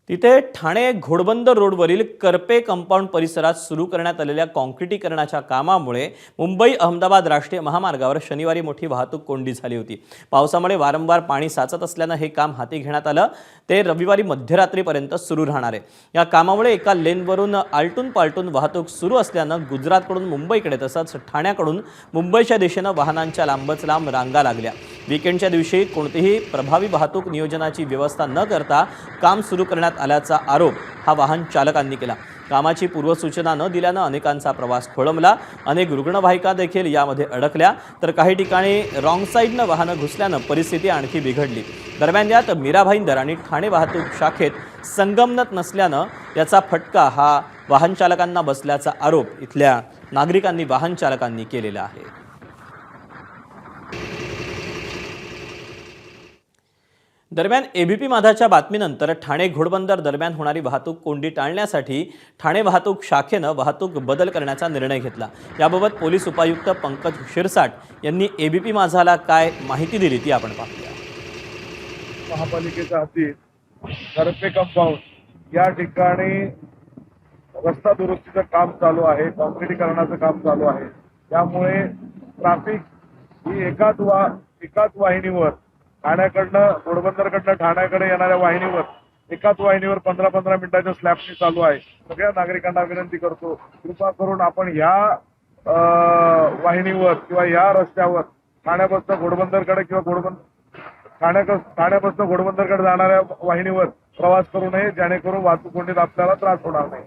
तिथे ठाणे घोडबंदर रोडवरील करपे कंपाऊंड परिसरात सुरू करण्यात आलेल्या काँक्रिटीकरणाच्या कामामुळे मुंबई अहमदाबाद राष्ट्रीय महामार्गावर शनिवारी मोठी वाहतूक कोंडी झाली होती। पावसामुळे वारंवार पाणी साचत असल्याने हे काम हाती घेण्यात आलं। ते रविवारी मध्यरात्रीपर्यंत सुरू राहणार आहे। या कामामुळे एका लेनवरून आलटून पालटून वाहतूक सुरू असल्याने गुजरातकडून मुंबईकडे तसंच ठाण्याकडून मुंबईच्या दिशेने वाहनांच्या लांबच लांब रांगा लागल्या। वीकेंडच्या दिवशी कोणतीही प्रभावी वाहतूक नियोजनाची व्यवस्था न करता काम सुरू करण्यात आल्याचा आरोप हा वाहन चालकांनी केला। कामाची पूर्वसूचना न दिल्याने अनेकांचा प्रवास खोळंबला। अनेक रुग्णवाहिका देखील यामध्ये अडकल्या, तर काही ठिकाणी रॉंग साईडने वाहनं घुसल्याने परिस्थिती आणखी बिघडली। दरम्यान यात मीरा भाईंदर आणि ठाणे वाहतूक शाखेत संगनमत नसल्याने याचा फटका हा वाहन चालकांना बसल्याचा आरोप इथल्या नागरिकांनी वाहन चालकांनी केलेला आहे। दरम्यान एबीपी माझाच्या बातमीनंतर ठाणे घोडबंदर दरम्यान होणारी वाहतूक कोंडी टाळण्यासाठी ठाणे वाहतूक शाखेने वाहतूक बदल करण्याचा निर्णय घेतला। याबाबत पोलीस उपायुक्त पंकज शिरसाट यांनी एबीपी माझाला काय माहिती दिली ती आपण पाहूया। महापालिकेच्या हद्दीत करपे कंपाऊंड या ठिकाणी रस्ता दुरुस्तीचं काम चालू आहे, काँक्रिटीकरणाचं काम चालू आहे। त्यामुळे ट्रॅफिक ही एकाच वाहिनीवर ठाण्याकडनं घोडबंदरकडनं ठाण्याकडे येणाऱ्या वाहिनीवर एकाच वाहिनीवर 15-15 मिनिटाच्या स्लॅबनी चालू आहे। सगळ्या नागरिकांना विनंती करतो, कृपा करून आपण ह्या वाहिनीवर किंवा या रस्त्यावर ठाण्यापासून घोडबंदरकडे किंवा ठाण्यापासून घोडबंदरकडे जाणाऱ्या वाहिनीवर प्रवास करू नये, जेणेकरून वाहतूक कोंडीत आपल्याला त्रास होणार नाही।